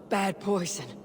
Bad poison.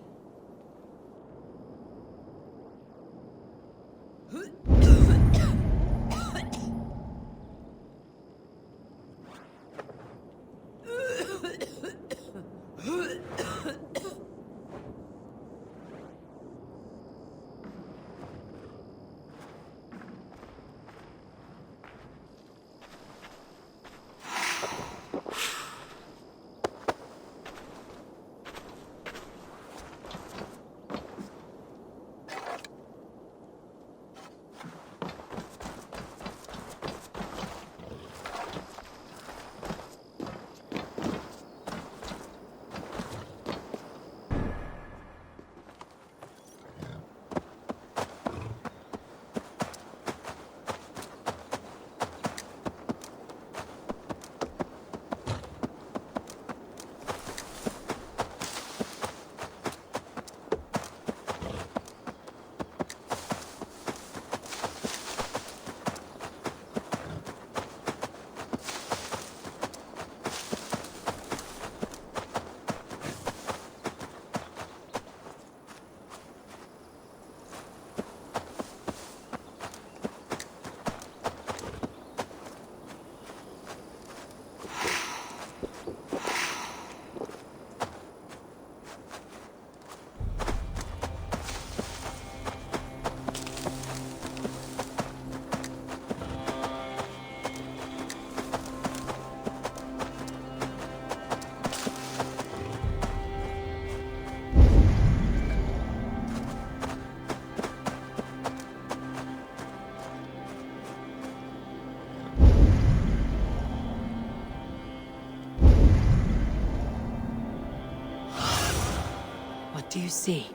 What do you see?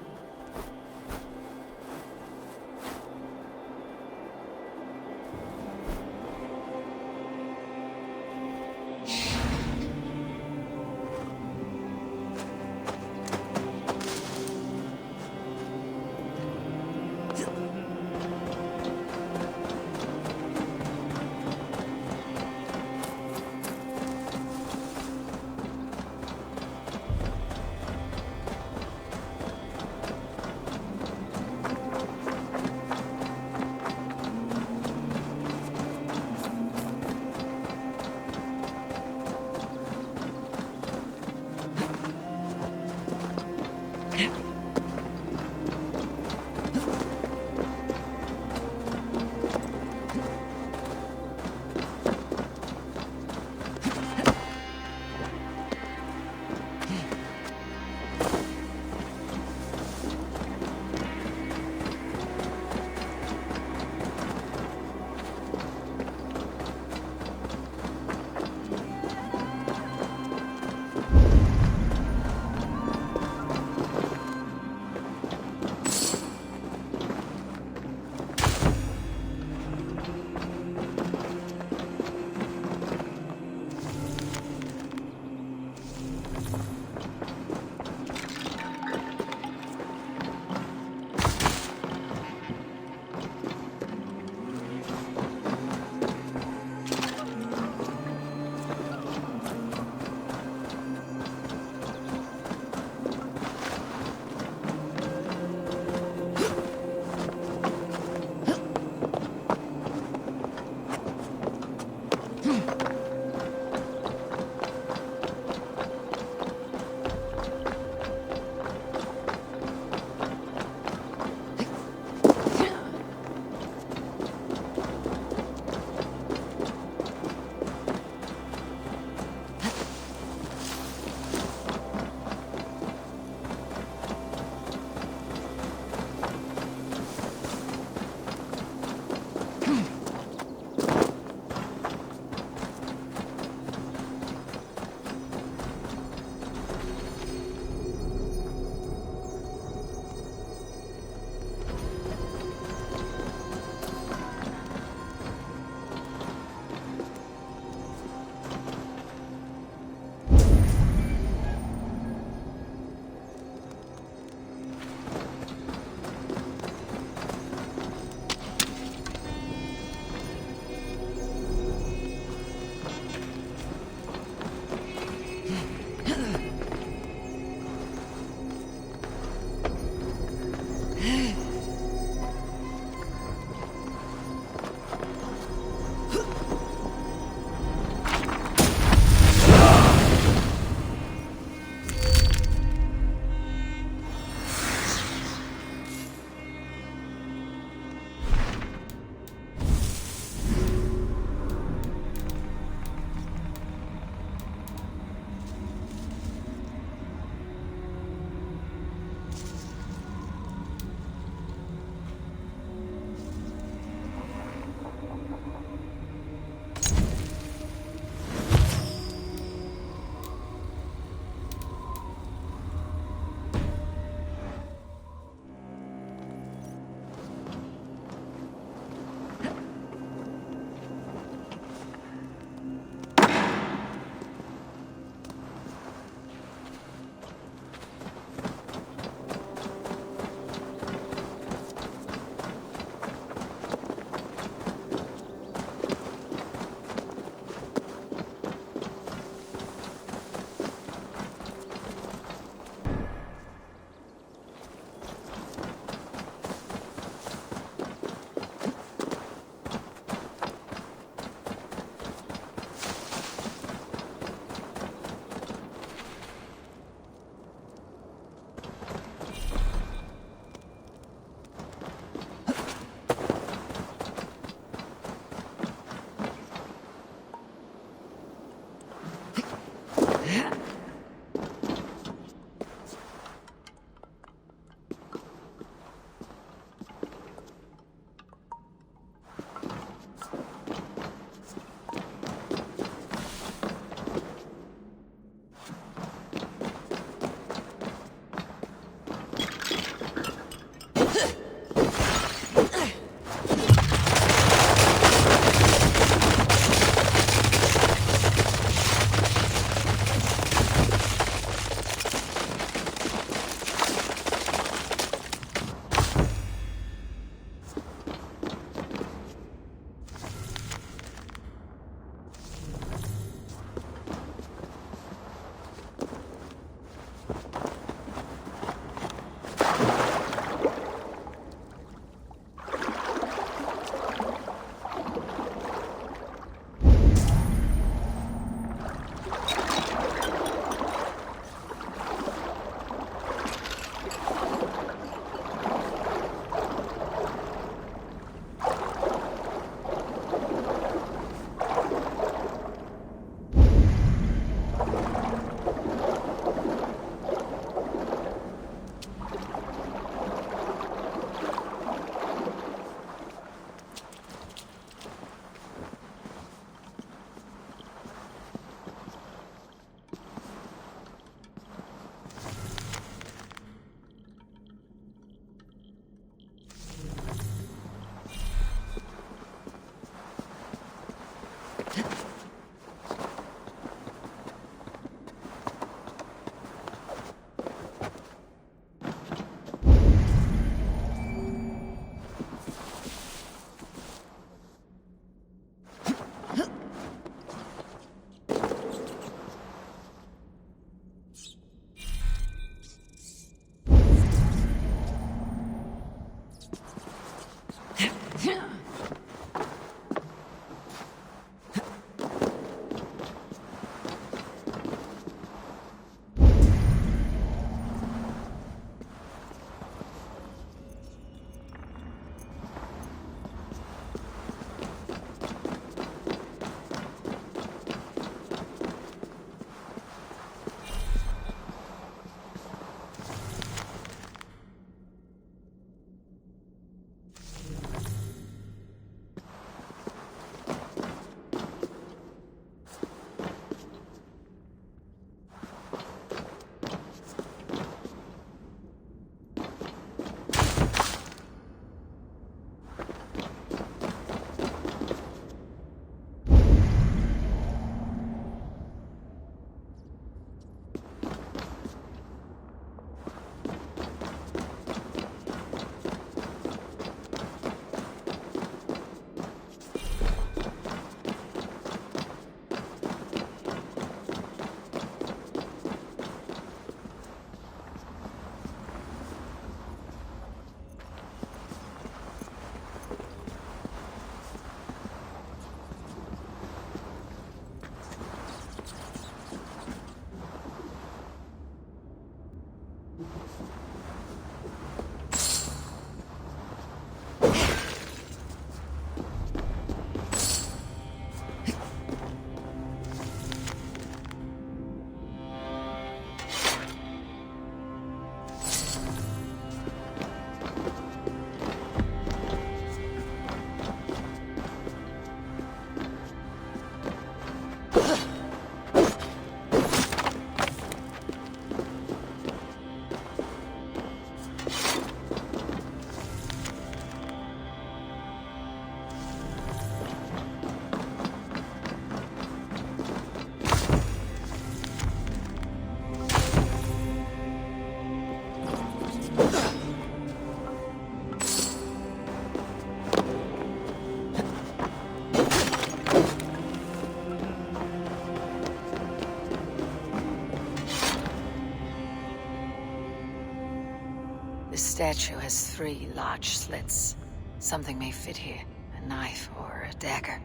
The statue has 3 large slits. Something may fit here. A knife or a dagger.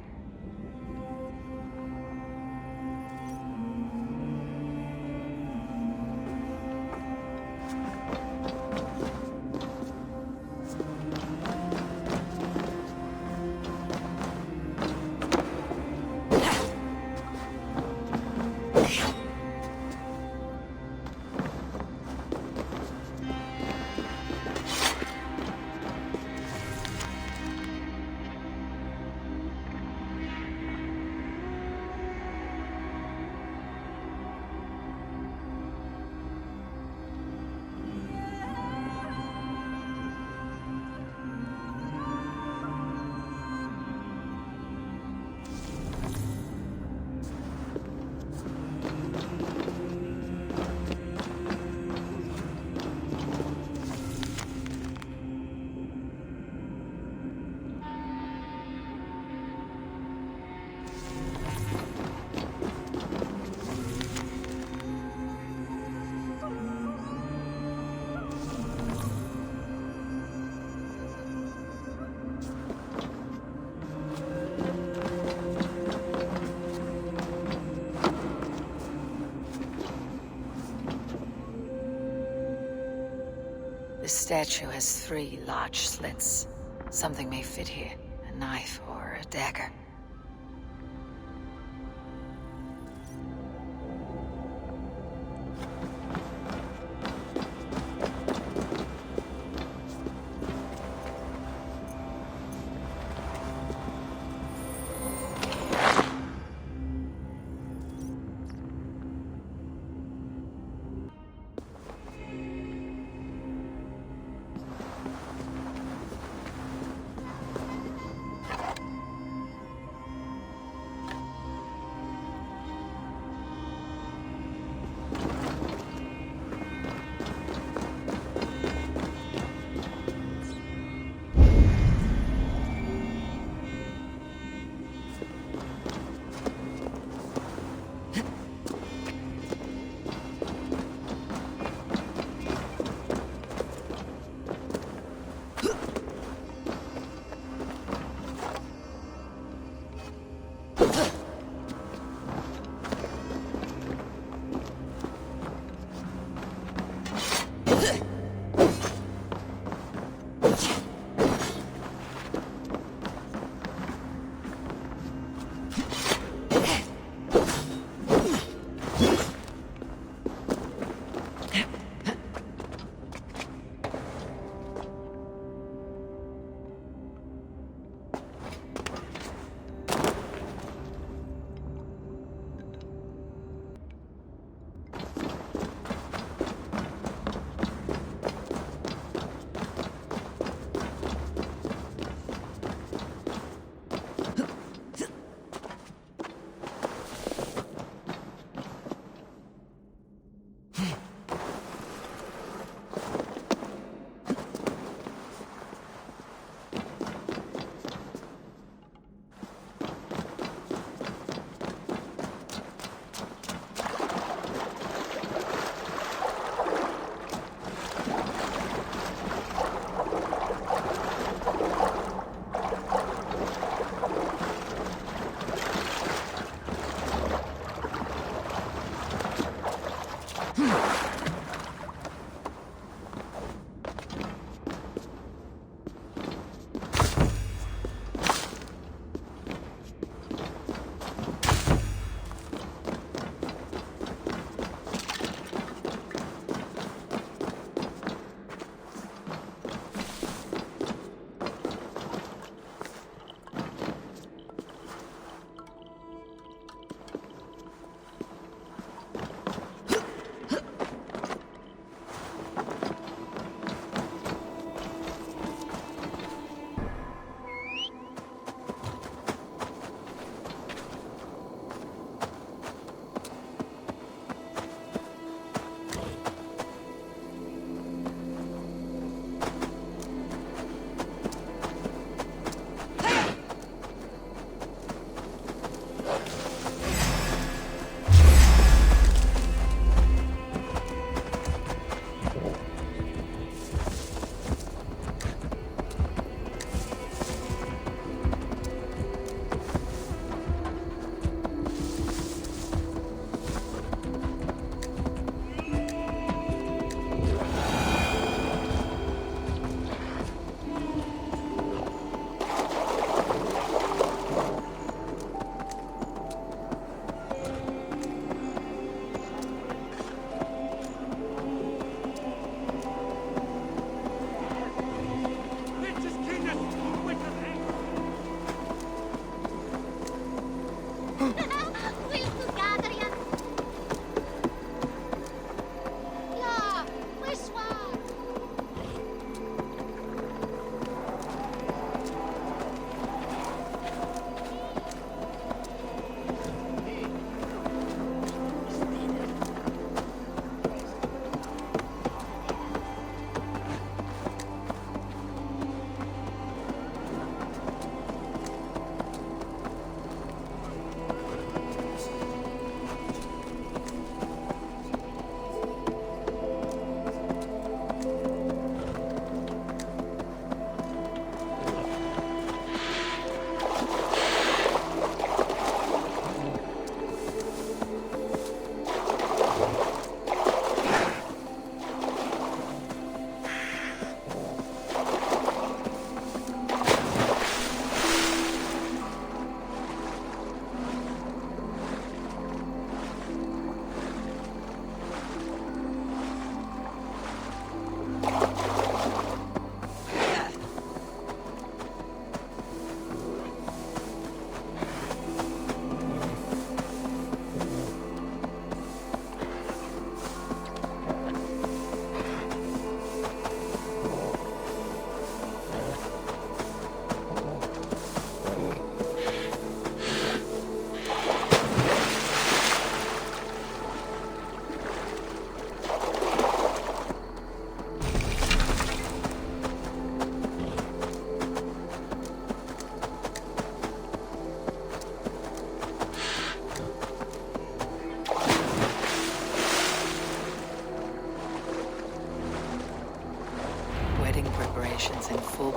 This statue has 3 large slits. Something may fit here. A knife or a dagger.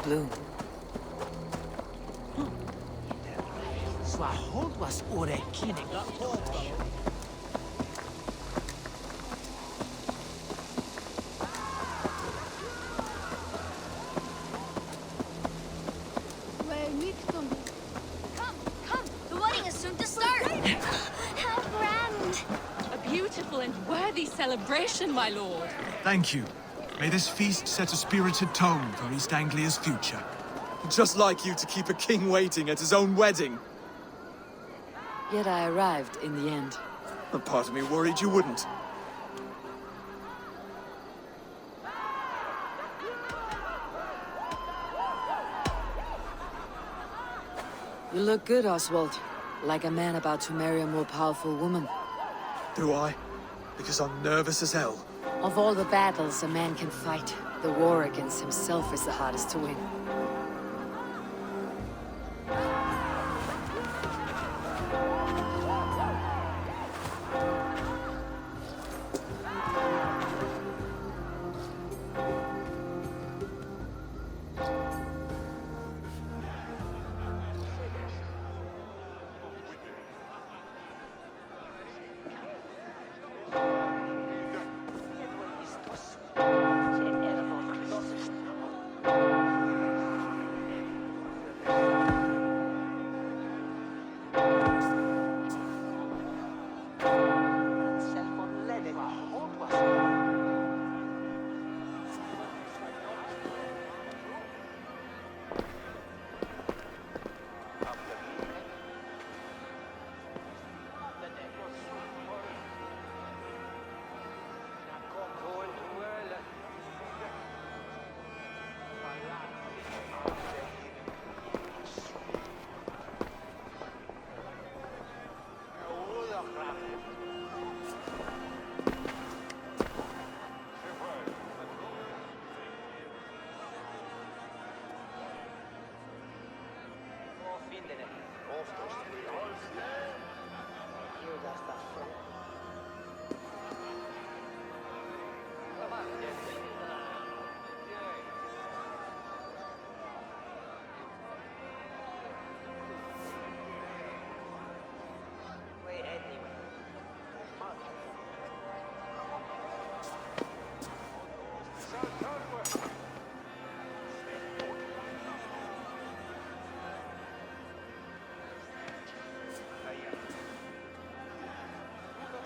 bloom. Come, come! The wedding is soon to start! How grand! A beautiful and worthy celebration, my lord. Thank you. May this feast set a spirited tone for East Anglia's future. Just like you to keep a king waiting at his own wedding. Yet I arrived in the end. A part of me worried you wouldn't. You look good, Oswald. Like a man about to marry a more powerful woman. Do I? Because I'm nervous as hell. Of all the battles a man can fight, the war against himself is the hardest to win.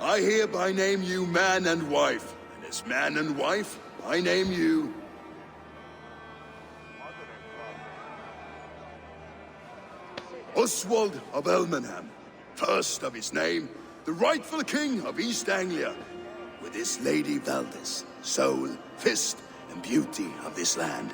I hereby name you man and wife, and as man and wife, I name you... Oswald of Elmenham, first of his name, the rightful king of East Anglia, with his lady Valdis, soul, fist, and beauty of this land.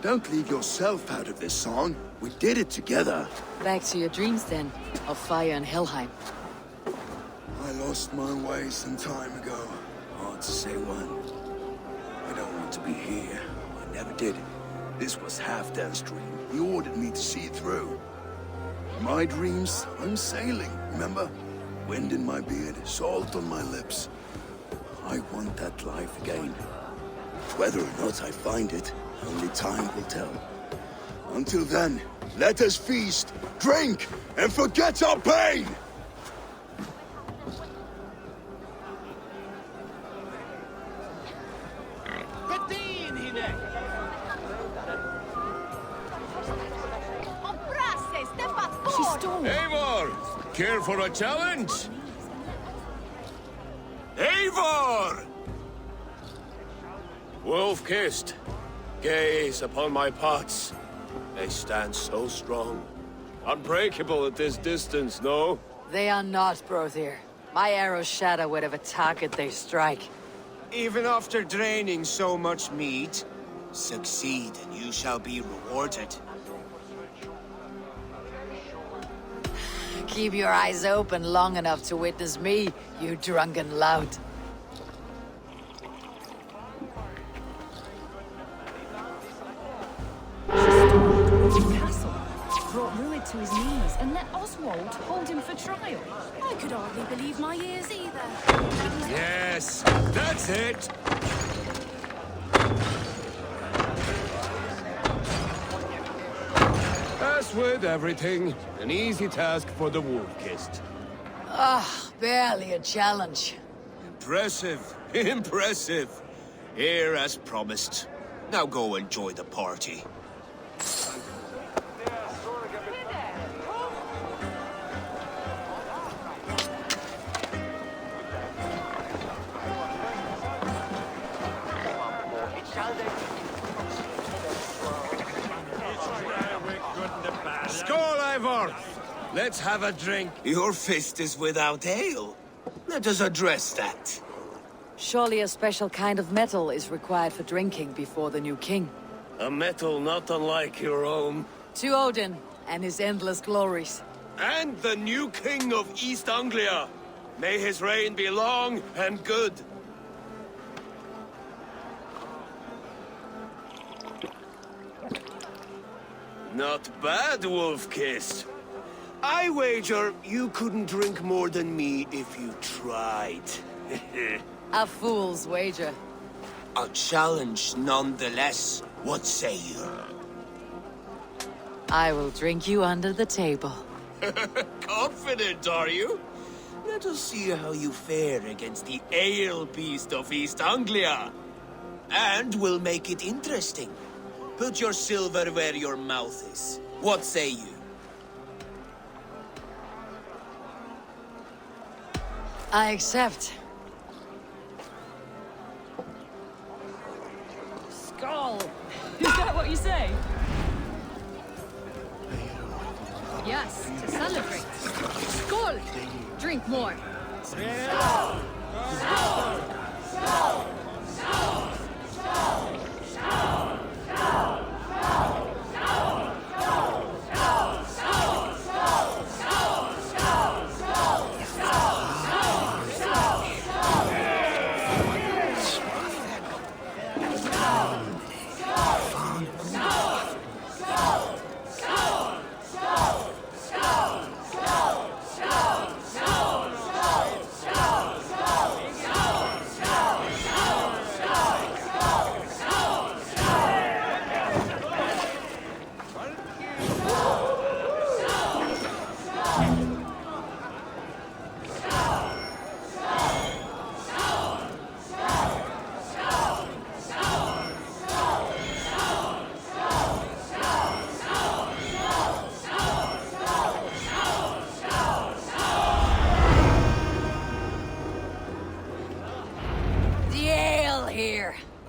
Don't leave yourself out of this song. We did it together. Back to your dreams then, of fire and Helheim. I lost my way some time ago. Hard to say when. I don't want to be here. I never did. This was Halfdan's dream. He ordered me to see it through. In my dreams, I'm sailing, remember? Wind in my beard, salt on my lips. I want that life again. Whether or not I find it, only time will tell. Until then, let us feast, drink, and forget our pain! She stole. Eivor! Care for a challenge? Eivor! Wolf-kissed, gaze upon my pots. They stand so strong. Unbreakable at this distance, no? They are not, Brother. My arrows shatter whatever target they strike. Even after draining so much meat, succeed and you shall be rewarded. Keep your eyes open long enough to witness me, you drunken lout. Castle, brought Ruid to his knees and let Oswald hold him for trial. I could hardly believe my ears either. Yes, that's it. As with everything, an easy task for the wolf-kissed. Barely a challenge. Impressive, impressive. Here as promised. Now go enjoy the party. Skål, Ivor! Let's have a drink. Your fist is without ale. Let us address that. Surely a special kind of metal is required for drinking before the new king. A metal not unlike your own. To Odin and his endless glories. And the new king of East Anglia. May his reign be long and good. Not bad, Wolf-Kissed. I wager you couldn't drink more than me if you tried. A fool's wager. A challenge nonetheless. What say you? I will drink you under the table. Confident, are you? Let us see how you fare against the ale beast of East Anglia. And we'll make it interesting. Put your silver where your mouth is. What say you? I accept. Skull! Is that what you say? Yes, to celebrate. Skål! Drink more.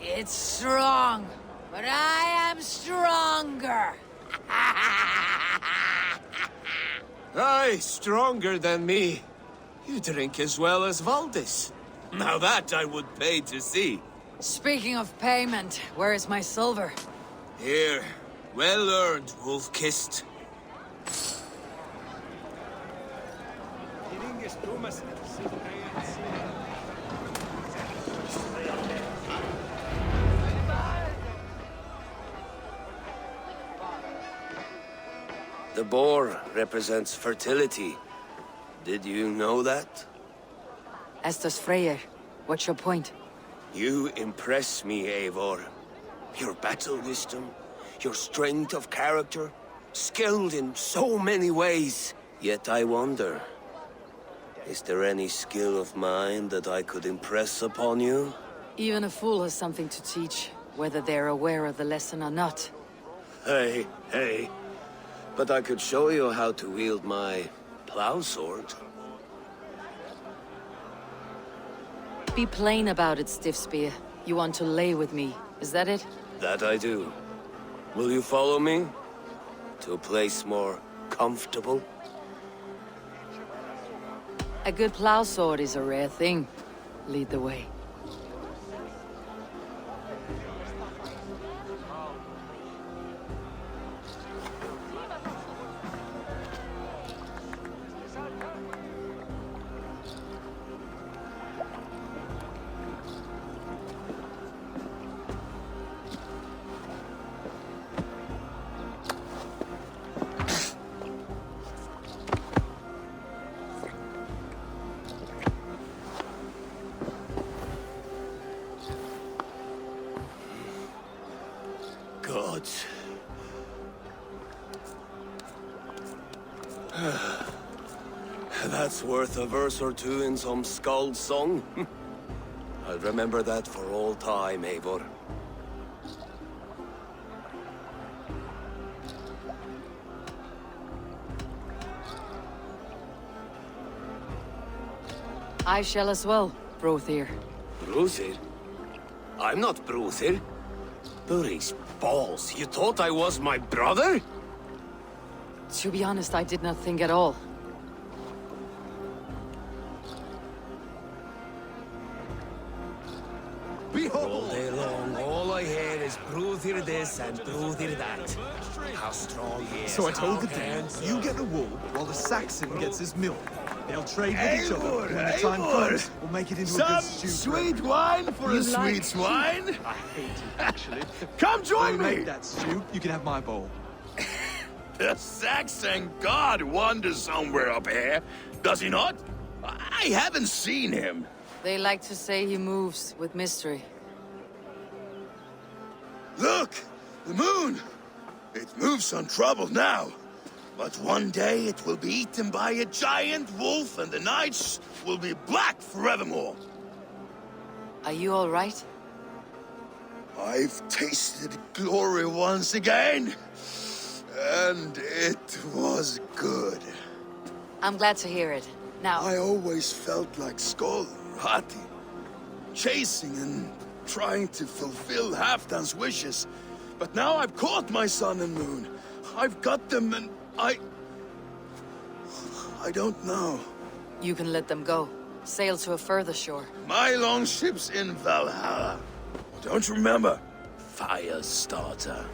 It's strong, but I am stronger. Aye, stronger than me. You drink as well as Valdis. Now that I would pay to see. Speaking of payment, where is my silver? Here. Well earned, Wolf-Kissed. The boar represents fertility. Did you know that? As does Freyr. What's your point? You impress me, Eivor. Your battle wisdom, your strength of character, skilled in so many ways. Yet I wonder, is there any skill of mine that I could impress upon you? Even a fool has something to teach, whether they're aware of the lesson or not. Hey, hey. But I could show you how to wield my plow sword. Be plain about it, Stiffspear. You want to lay with me, is that it? That I do. Will you follow me? To a place more comfortable? A good plow sword is a rare thing. Lead the way. Gods. That's worth a verse or two in some skald's song. I'll remember that for all time, Eivor. I shall as well, Brothir. Bruthir? I'm not Bruthir. Burry's balls, you thought I was my brother? To be honest, I did not think at all. All day long, all I hear is Bruthir this and Bruthir that. How strong he is. So I told the how Dane, handsome. you get the wool while the Saxon gets his milk. They'll trade with each other. When the time comes, we'll make it into a Some good stew. sweet wine for a sweet swine? I hate it, actually. Come join When we me! make that stew, you can have my bowl. The Saxon god wanders somewhere up here, does he not? I haven't seen him. They like to say he moves with mystery. Look! The moon! It moves untroubled now. But one day it will be eaten by a giant wolf and the nights will be black forevermore. Are you all right? I've tasted glory once again. And it was good. I'm glad to hear it. Now, I always felt like Skoll, Hati, chasing and trying to fulfill Halfdan's wishes. But now I've caught my sun and moon. I've got them and I don't know. you can let them go. Sail to a further shore. My longship's in Valhalla. Don't you remember? Firestarter.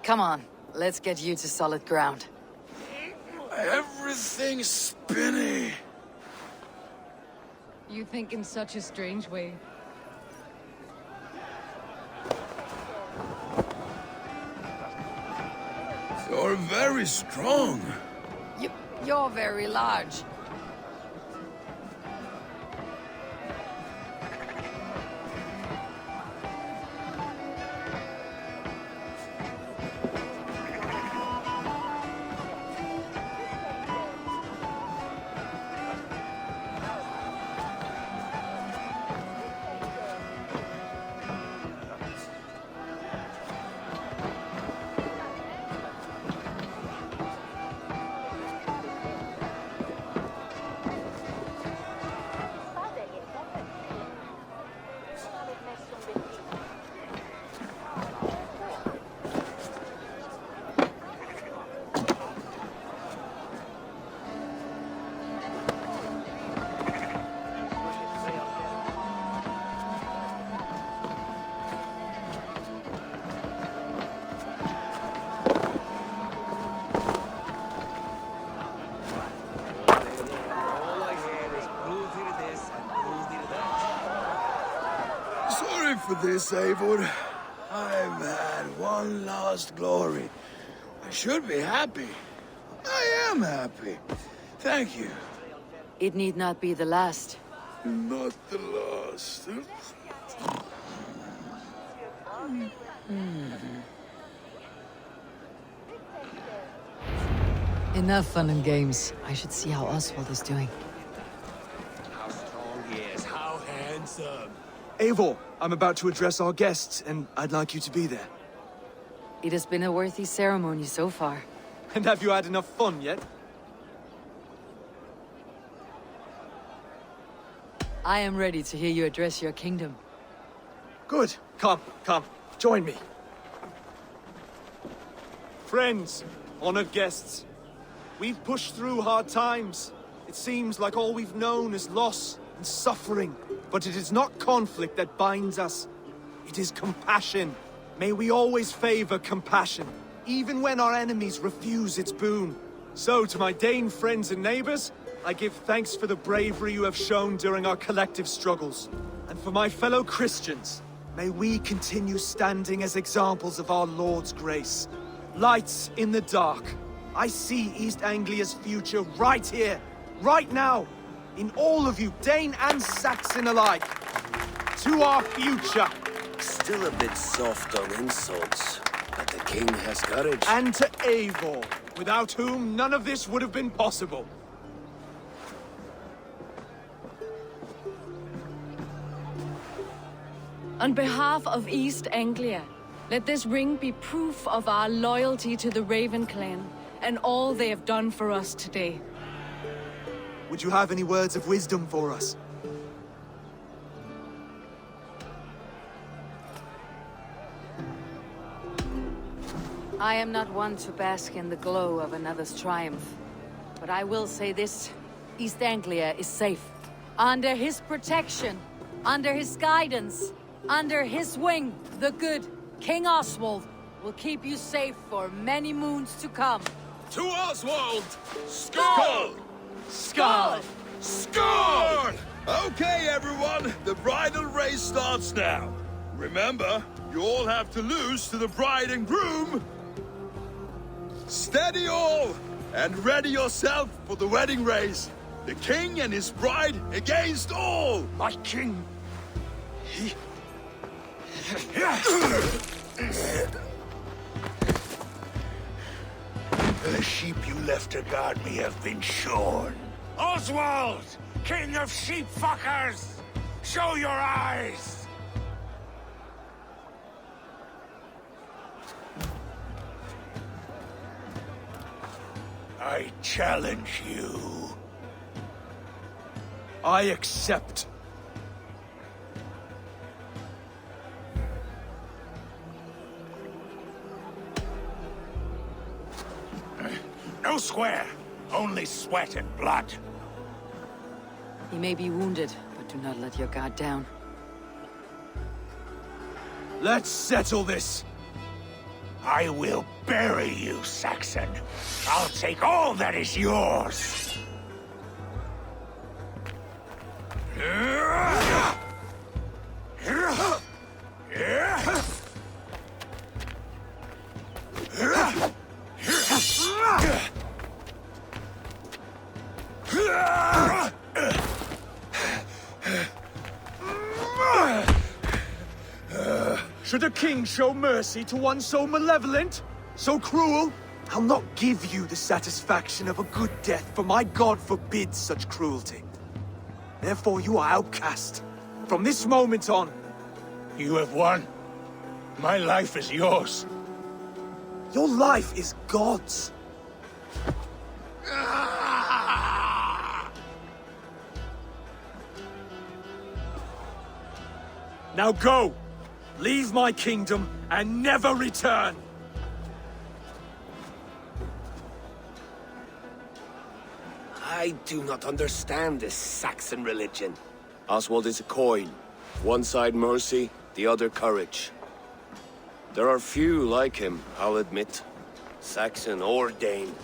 Come on, let's get you to solid ground. Everything's spinny. You think in such a strange way. You're very strong. You're very large. All I hear is Bruthir this and Bruthir that. Sorry for this, Eivor. I've had one last glory. I should be happy. I am happy. Thank you. It need not be the last. Not the last. Enough fun and games. I should see how Oswald is doing. How strong he is, how handsome. Eivor, I'm about to address our guests, and I'd like you to be there. It has been a worthy ceremony so far. And have you had enough fun yet? I am ready to hear you address your kingdom. Good. Come, join me. friends, honored guests. We've pushed through hard times. It seems like all we've known is loss and suffering. But it is not conflict that binds us. It is compassion. May we always favor compassion, even when our enemies refuse its boon. So, to my Dane friends and neighbors, I give thanks for the bravery you have shown during our collective struggles. And for my fellow Christians, may we continue standing as examples of our Lord's grace. Lights in the dark. I see East Anglia's future right here, right now, in all of you, Dane and Saxon alike. To our future. Still a bit soft on insults, but the king has courage. And to Eivor, without whom none of this would have been possible. On behalf of East Anglia, let this ring be proof of our loyalty to the Raven clan and all they have done for us today. Would you have any words of wisdom for us? I am not one to bask in the glow of another's triumph. But I will say this, East Anglia is safe. Under his protection, under his guidance, under his wing, the good King Oswald will keep you safe for many moons to come. To Oswald! Skull! Skull! Skull! Okay, everyone, the bridal race starts now. Remember, you all have to lose to the bride and groom. Steady all, and ready yourself for the wedding race. The king and his bride against all. My king! The sheep you left to guard me have been shorn. Oswald! King of sheep fuckers! Show your eyes! I challenge you. I accept. No square, only sweat and blood. He may be wounded, but do not let your guard down. Let's settle this. I will bury you, Saxon. I'll take all that is yours. Should a king show mercy to one so malevolent? So cruel? I'll not give you the satisfaction of a good death, for my god forbids such cruelty. Therefore you are outcast. From this moment on. You have won. My life is yours. Your life is God's. Now go! Leave my kingdom and never return! I do not understand this Saxon religion. Oswald is a coin. One side mercy, the other courage. There are few like him, I'll admit. Saxon or Dane.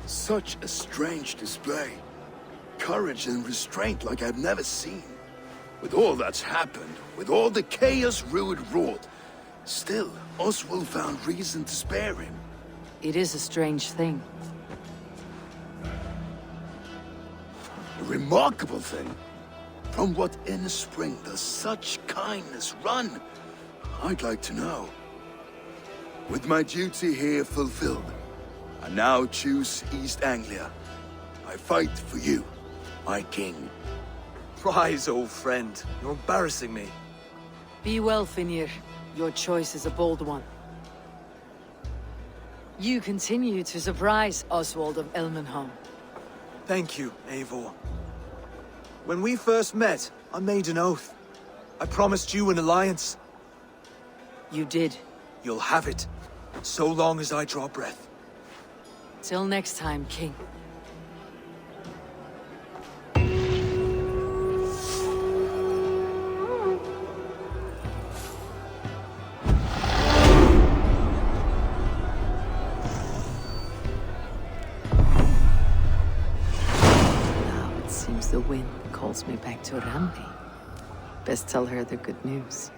Such a strange display. Courage and restraint like I've never seen. With all that's happened, with all the chaos Rued wrought, still, Oswald found reason to spare him. It is a strange thing. A remarkable thing. From what inner spring does such kindness run? I'd like to know. With my duty here fulfilled, I now choose East Anglia. I fight for you, my king. Rise, old friend. You're embarrassing me. Be well, Finir. Your choice is a bold one. You continue to surprise Oswald of Elmenholm. Thank you, Eivor. When we first met, I made an oath. I promised you an alliance. You did. You'll have it, so long as I draw breath. Till next time, King. Now it seems the wind calls me back to Abbey. Best tell her the good news.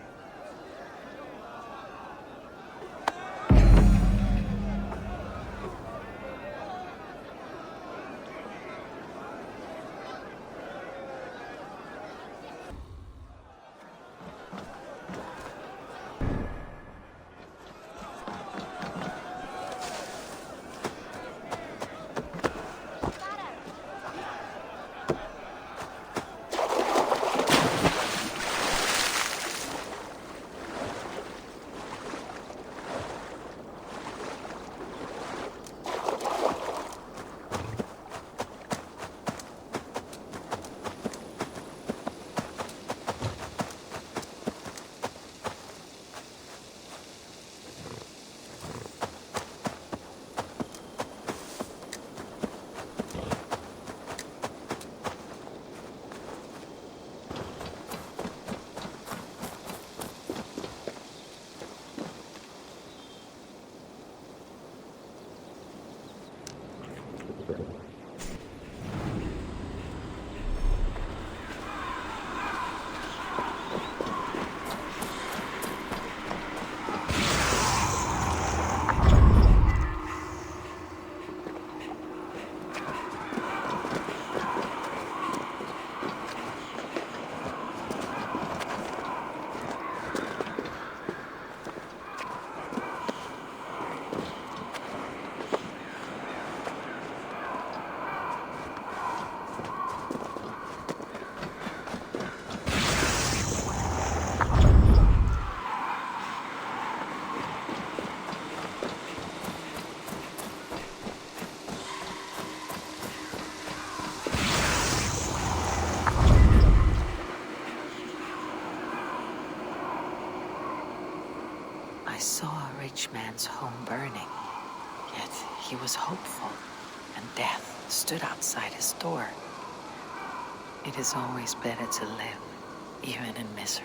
I saw a rich man's home burning, yet he was hopeful, and death stood outside his door. It is always better to live, even in misery.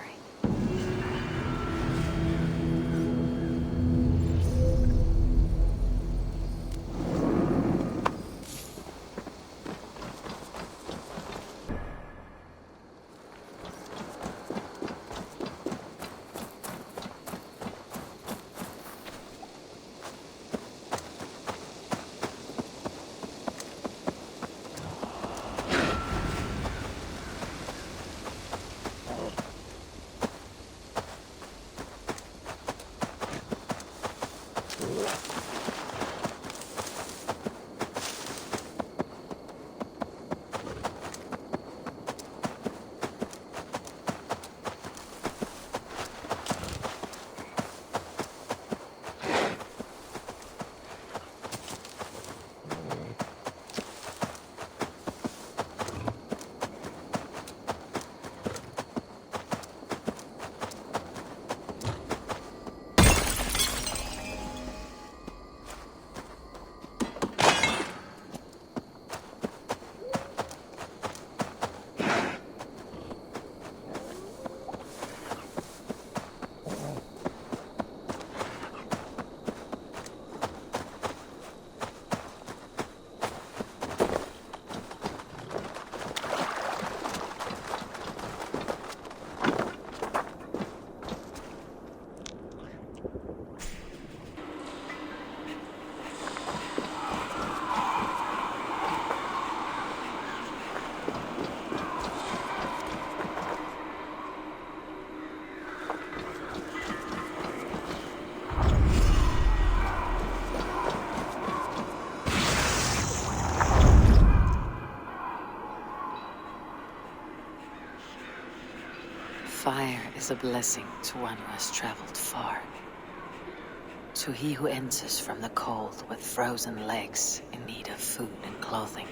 Fire is a blessing to one who has traveled far. To he who enters from the cold with frozen legs in need of food and clothing.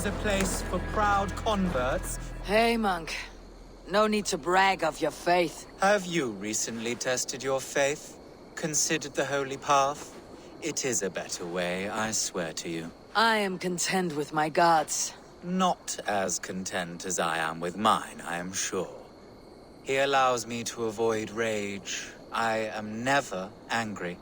is a place for proud converts. Hey, monk. No need to brag of your faith. Have you recently tested your faith? Considered the holy path? It is a better way, I swear to you. I am content with my gods. Not as content as I am with mine, I am sure. He allows me to avoid rage. I am never angry.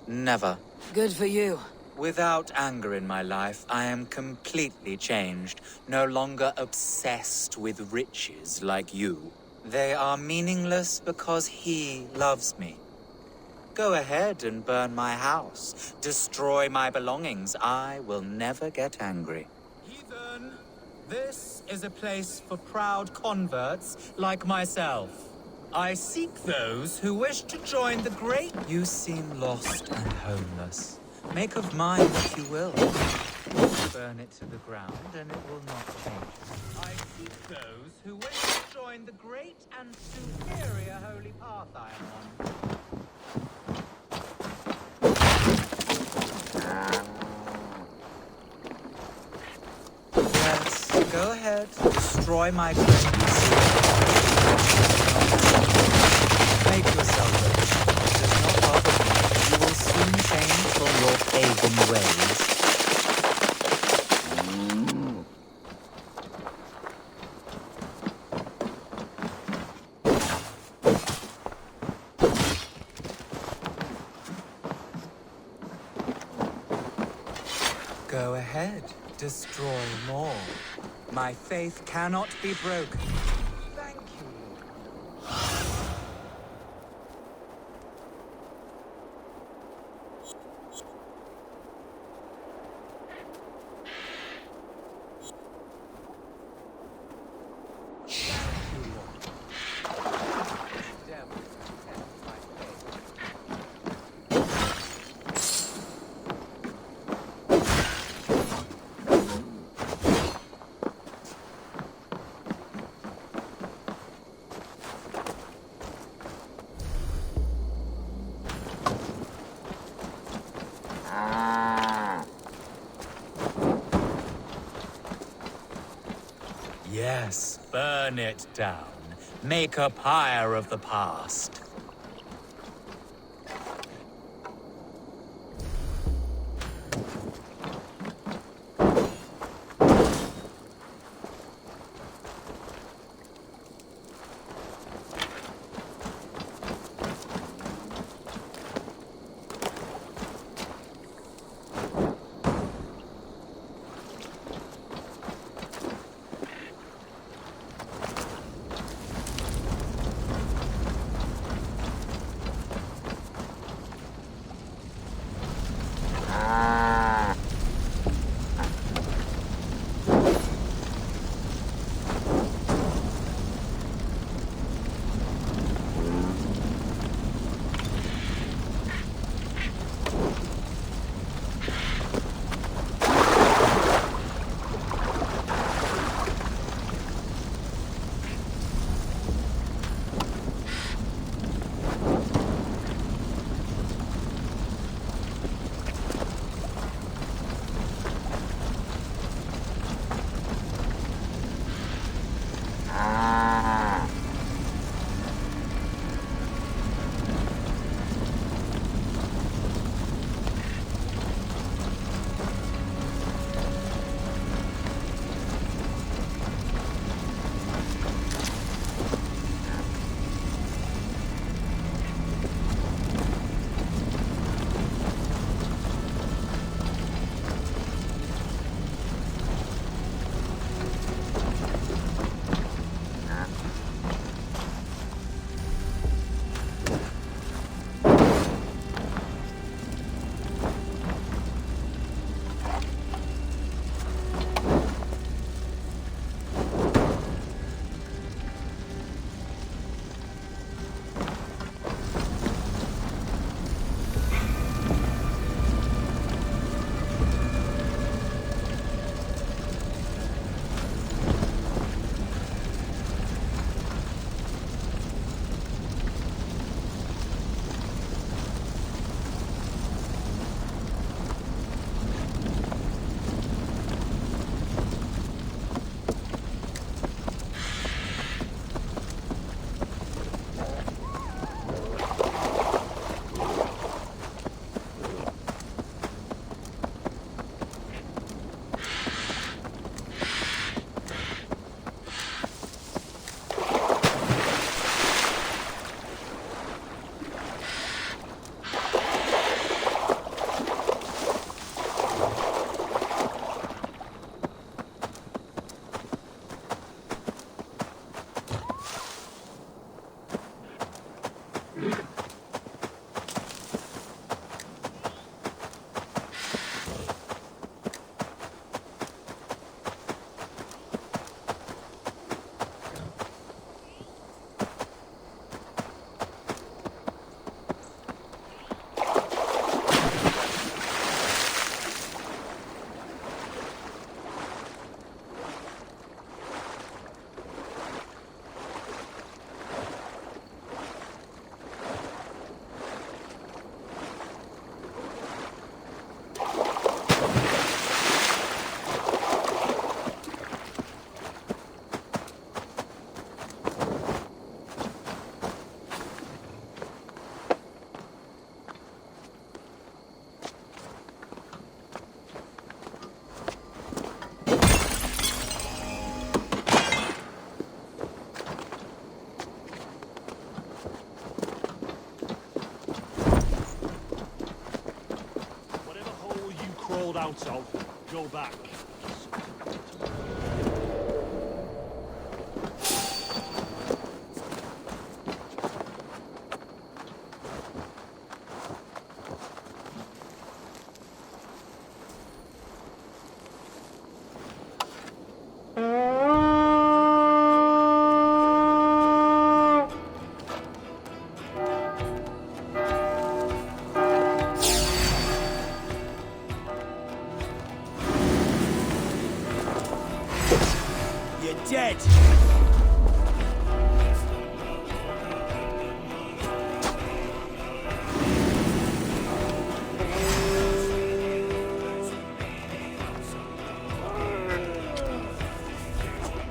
Never. Good for you. Without anger in my life, I am completely changed. No longer obsessed with riches like you. They are meaningless because he loves me. Go ahead and burn my house. Destroy my belongings. I will never get angry. Heathen, this is a place for proud converts like myself. I seek those who wish to join the great... You seem lost and homeless. Make of mine what you will. Burn it to the ground and it will not change. I seek those who wish to join the great and superior holy path I am on. Yes, go ahead. Destroy my graves. Make yourself rich. It does not bother me. You will soon change from your pagan ways. Go ahead. Destroy more. My faith cannot be broken. Thank you. Yes, burn it down. Make a pyre of the past. Motto, go back. Dead!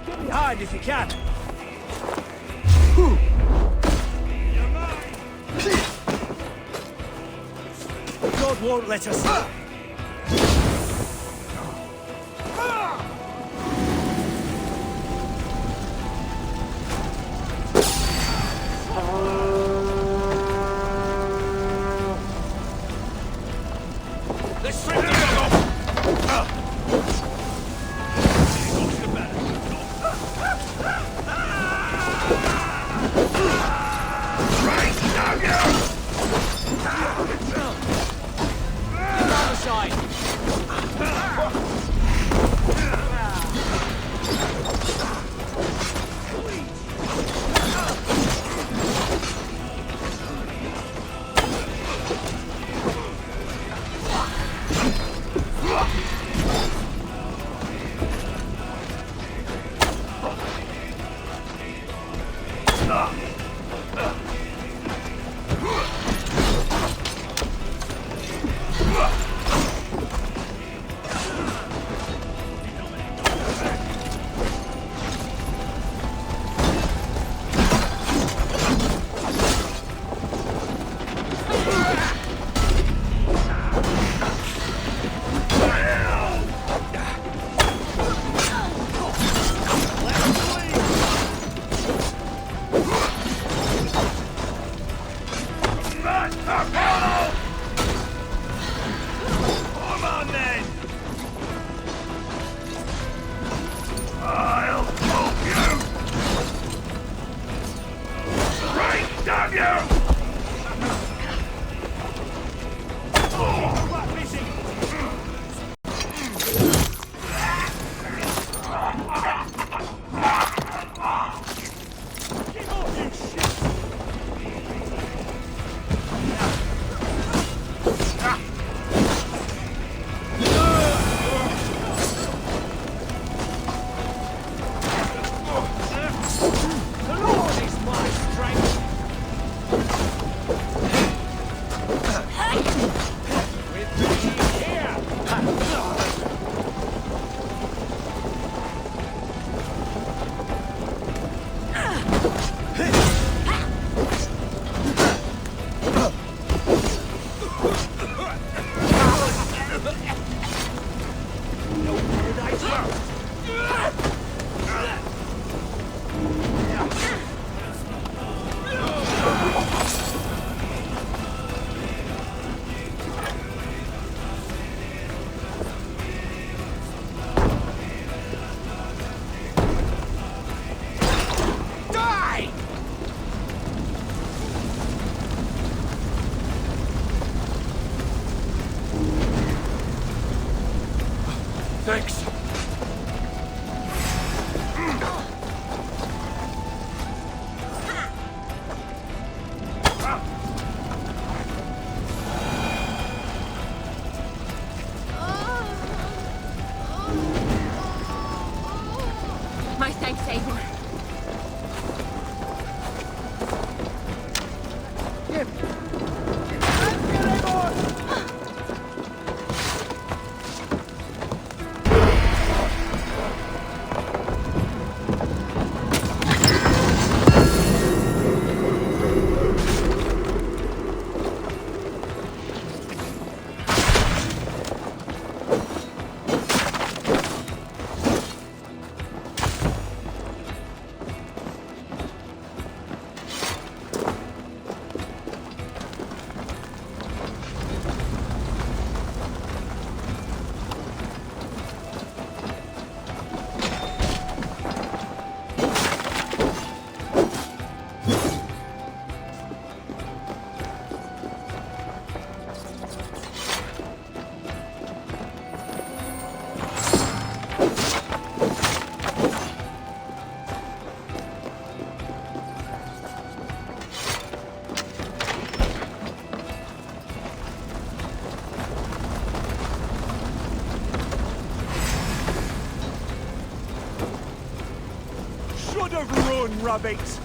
Get behind if you can! God won't let us... Thanks. My thanks, Eivor. Should have run, rabbit!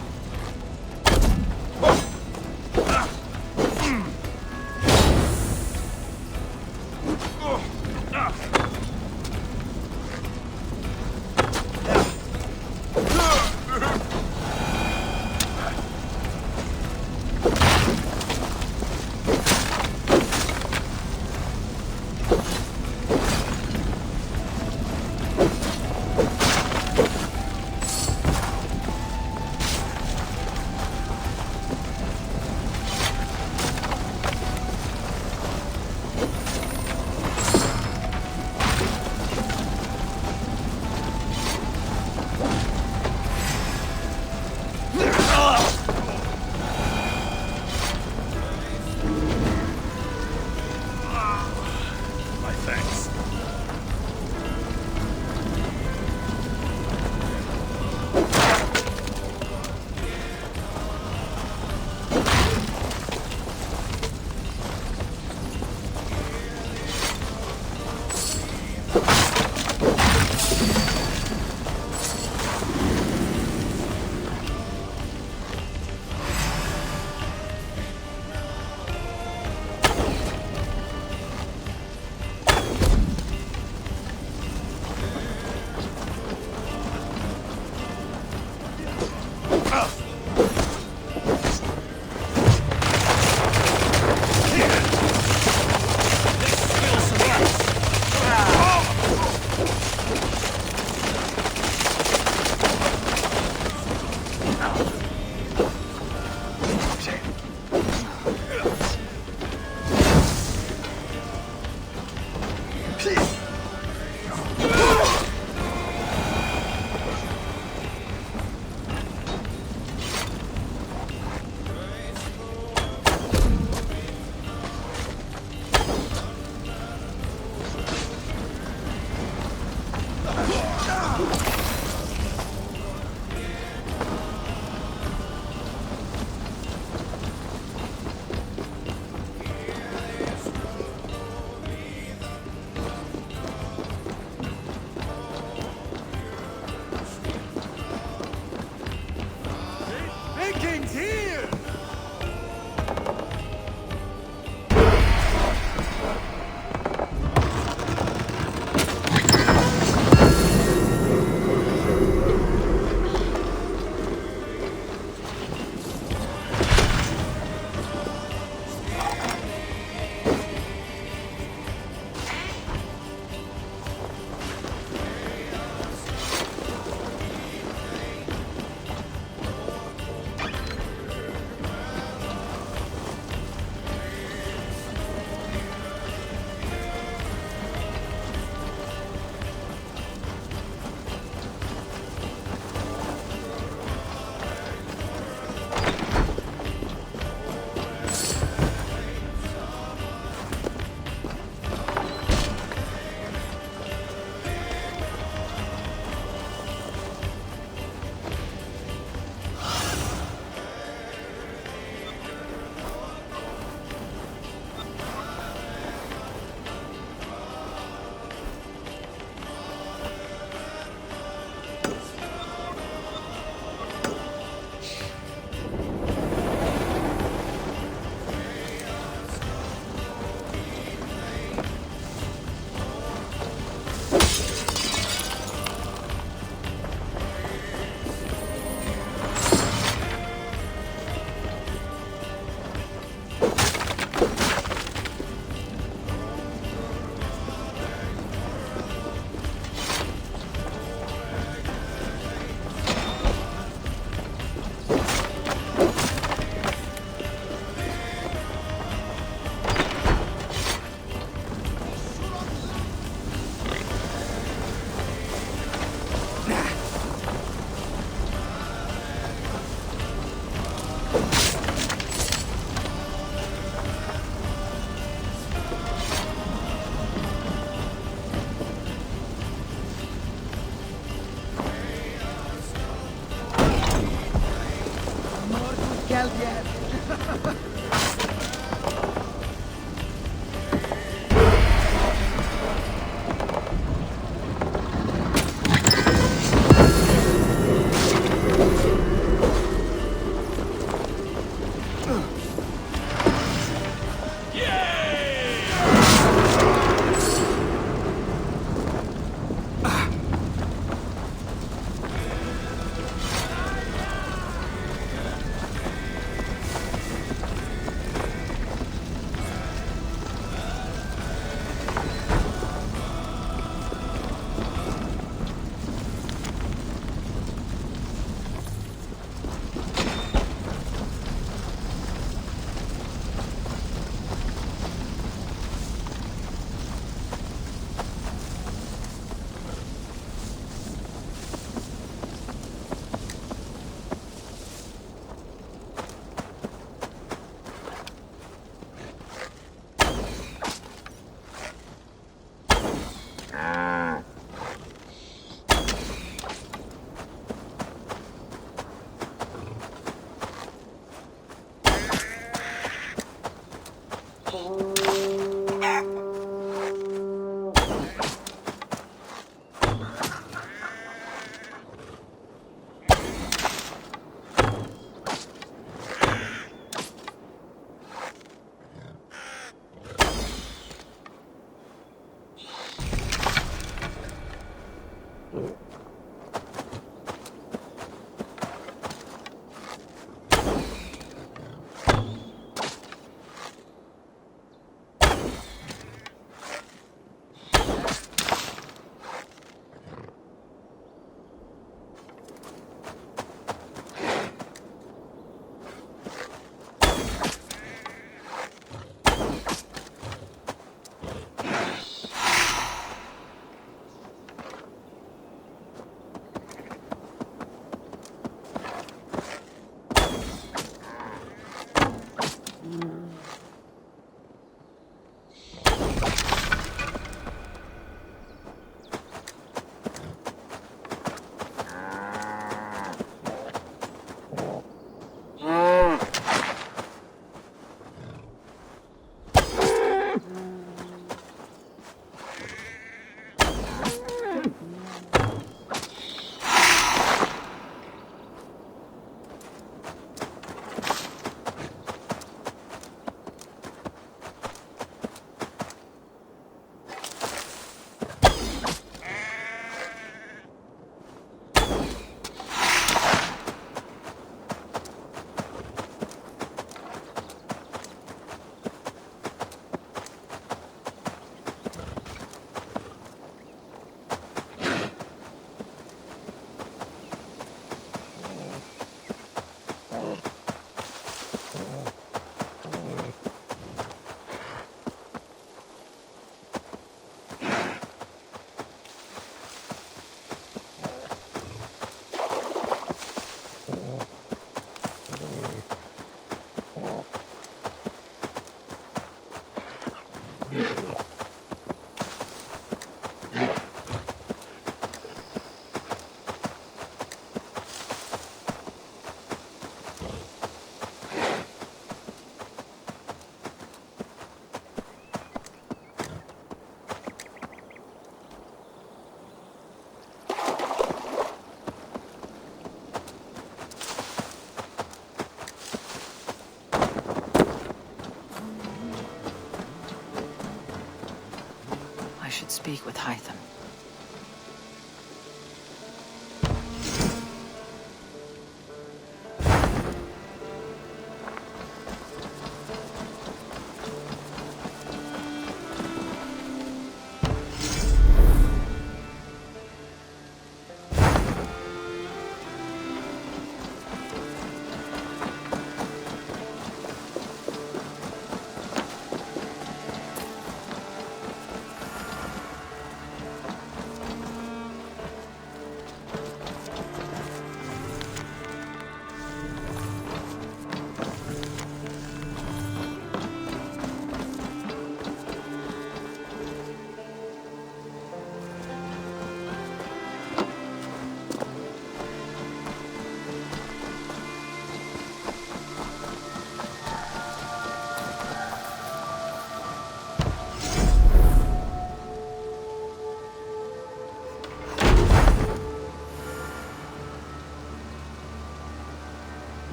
speak with Hytham.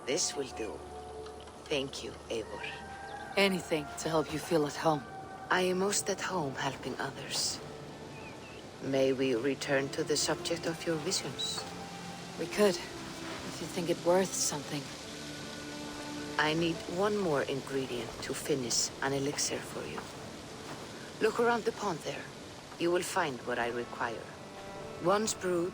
This will do. Thank you, Eivor. Anything to help you feel at home. I am most at home helping others. May we return to the subject of your visions? We could, if you think it worth something. I need one more ingredient to finish an elixir for you. Look around the pond there. You will find what I require. Once brewed,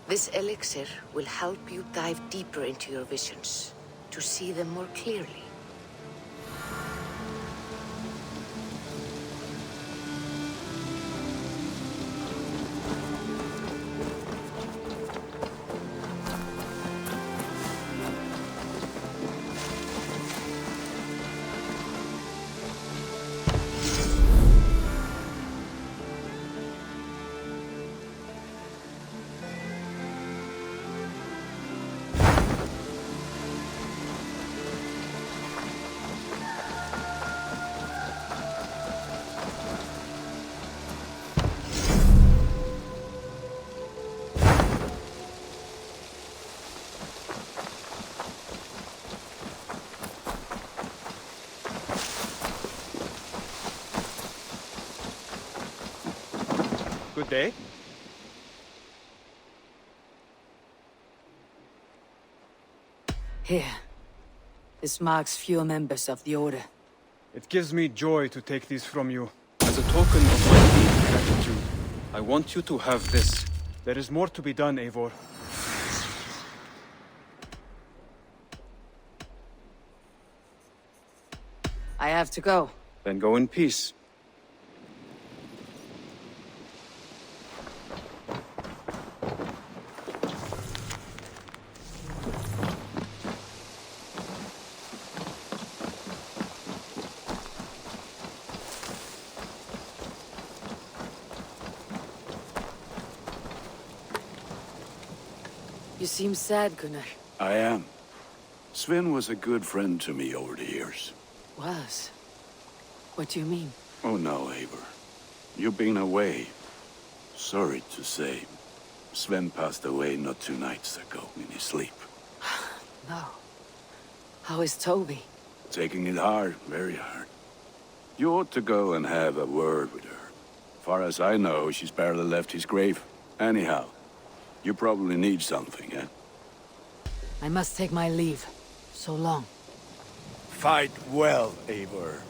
this elixir will help you dive deeper into your visions, to see them more clearly. Good day. Here. This marks fewer members of the Order. It gives me joy to take these from you. As a token of my deep gratitude, I want you to have this. There is more to be done, Eivor. I have to go. Then go in peace. You seem sad, Gunnar. I am. Sven was a good friend to me over the years. Was? What do you mean? Oh no, Eivor. You've been away. Sorry to say, Sven passed away not 2 nights ago in his sleep. No. How is Toby? Taking it hard, very hard. You ought to go and have a word with her. Far as I know, she's barely left his grave. Anyhow, you probably need something, eh? I must take my leave. So long. Fight well, Eivor.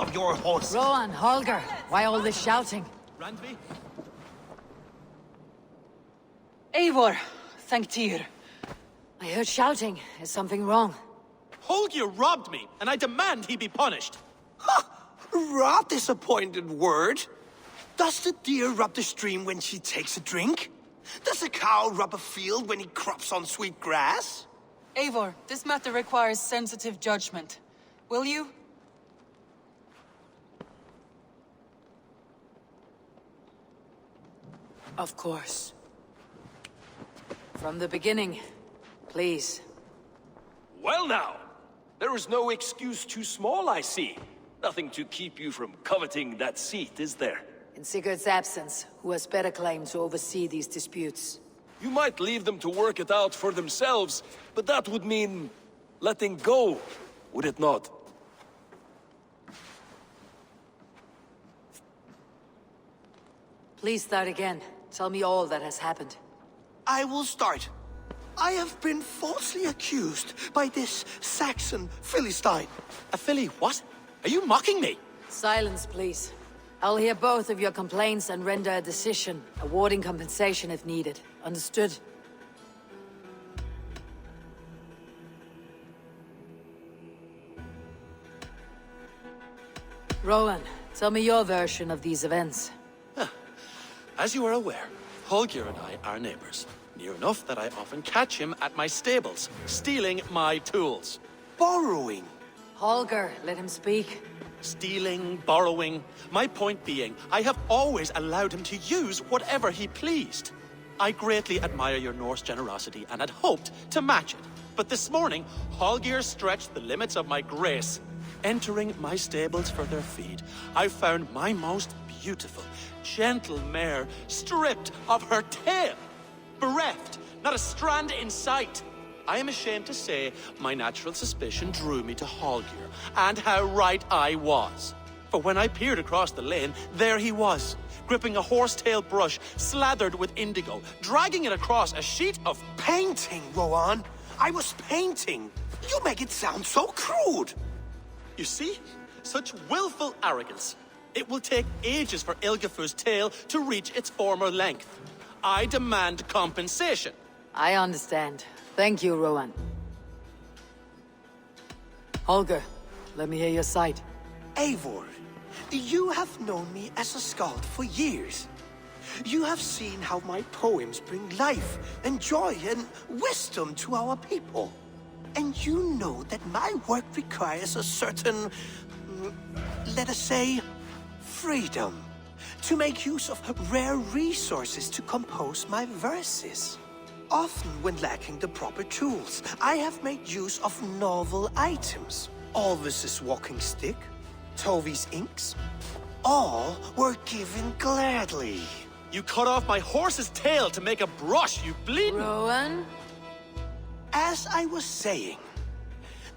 you of your horse? Rowan, Holger, why all this shouting? Randvi? Eivor, thank Tyr. I heard shouting. Is something wrong? Holger robbed me, and I demand he be punished. Ha! Rot disappointed word. Does the deer rub the stream when she takes a drink? Does a cow rub a field when he crops on sweet grass? Eivor, this matter requires sensitive judgment. Will you? Of course. From the beginning, please. Well now, there is no excuse too small, I see. Nothing to keep you from coveting that seat, is there? In Sigurd's absence, who has better claim to oversee these disputes? You might leave them to work it out for themselves, but that would mean letting go, would it not? Please start again. Tell me all that has happened. I will start. I have been falsely accused by this Saxon Philistine. A Philly what? Are you mocking me? Silence, please. I'll hear both of your complaints and render a decision, awarding compensation if needed. Understood? Rowan, tell me your version of these events. As you are aware, Holger and I are neighbors. Near enough that I often catch him at my stables, stealing my tools. Borrowing. Holger, let him speak. Stealing, borrowing. My point being, I have always allowed him to use whatever he pleased. I greatly admire your Norse generosity and had hoped to match it. But this morning, Holger stretched the limits of my grace. Entering my stables for their feed, I found my most beautiful, gentle mare stripped of her tail. Bereft, not a strand in sight. I am ashamed to say my natural suspicion drew me to Holger, and how right I was. For when I peered across the lane, there he was, gripping a horsetail brush slathered with indigo, dragging it across a sheet of... Painting, Rowan. I was painting. You make it sound so crude. You see? Such willful arrogance. It will take ages for Ilgafur's tail to reach its former length. I demand compensation. I understand. Thank you, Rowan. Holger, let me hear your side. Eivor, you have known me as a skald for years. You have seen how my poems bring life and joy and wisdom to our people. And you know that my work requires a certain, let us say, freedom. To make use of rare resources to compose my verses. Often when lacking the proper tools, I have made use of novel items. Alvis's walking stick, Tovi's inks. All were given gladly. You cut off my horse's tail to make a brush, you bleeding... Rowan? As I was saying,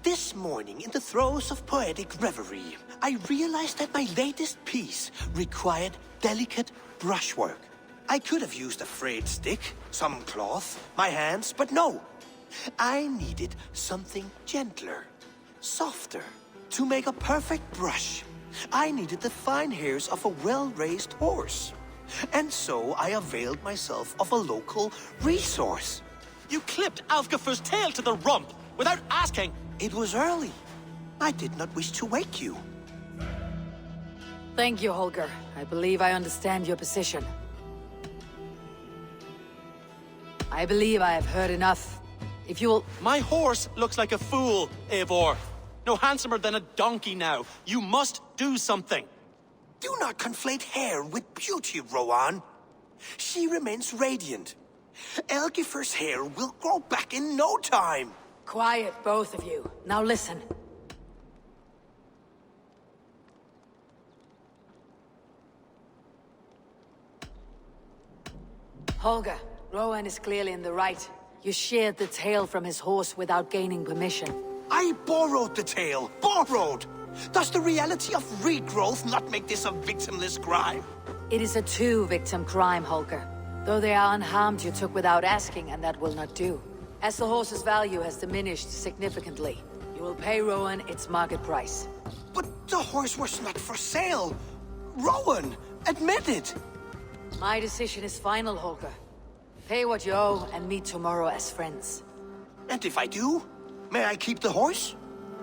this morning in the throes of poetic reverie, I realized that my latest piece required delicate brushwork. I could have used a frayed stick, some cloth, my hands, but no. I needed something gentler, softer. To make a perfect brush, I needed the fine hairs of a well-raised horse. And so I availed myself of a local resource. You clipped Alfgafur's tail to the rump without asking. It was early. I did not wish to wake you. Thank you, Holger. I believe I understand your position. I believe I have heard enough. If you will... My horse looks like a fool, Eivor. No handsomer than a donkey now. You must do something. Do not conflate hair with beauty, Rowan. She remains radiant. Elgifur's hair will grow back in no time. Quiet, both of you. Now listen. Holger, Rowan is clearly in the right. You sheared the tail from his horse without gaining permission. I borrowed the tail. Borrowed! Does the reality of regrowth not make this a victimless crime? It is a two-victim crime, Holger. Though they are unharmed, you took without asking, and that will not do. As the horse's value has diminished significantly, you will pay Rowan its market price. But the horse was not for sale. Rowan, admit it. My decision is final, Holger. Pay what you owe and meet tomorrow as friends. And if I do, may I keep the horse?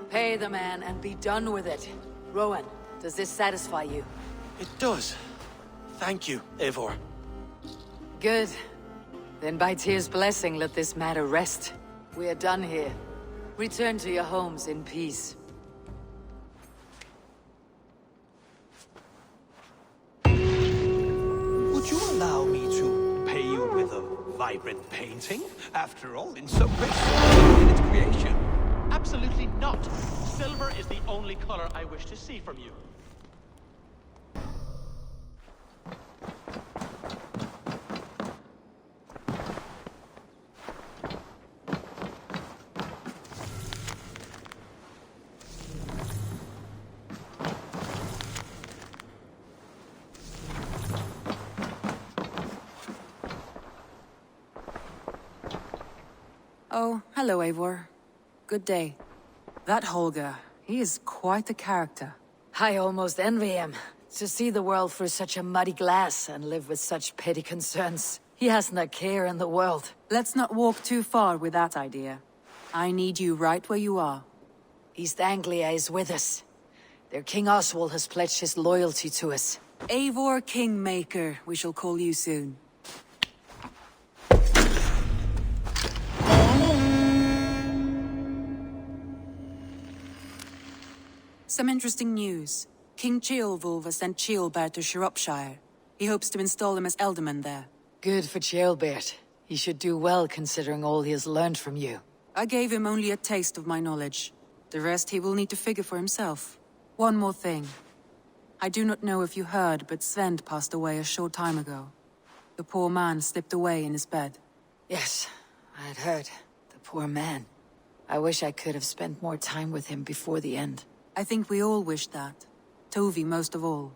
Pay the man and be done with it. Rowan, does this satisfy you? It does. Thank you, Eivor. Good. Then by Tyr's blessing, let this matter rest. We are done here. Return to your homes in peace. Would you allow me to pay you with a vibrant painting? After all, in some ways, in its creation. Absolutely not. Silver is the only color I wish to see from you. Oh, hello, Eivor. Good day. That Holger, he is quite the character. I almost envy him. To see the world through such a muddy glass and live with such petty concerns. He hasn't a care in the world. Let's not walk too far with that idea. I need you right where you are. East Anglia is with us. Their King Oswald has pledged his loyalty to us. Eivor Kingmaker, we shall call you soon. Some interesting news. King Ceolwulf has sent Ceolbert to Shropshire. He hopes to install him as Ealdorman there. Good for Ceolbert. He should do well considering all he has learned from you. I gave him only a taste of my knowledge. The rest he will need to figure for himself. One more thing. I do not know if you heard, but Svend passed away a short time ago. The poor man slipped away in his bed. Yes, I had heard. The poor man. I wish I could have spent more time with him before the end. I think we all wish that. Tovi most of all.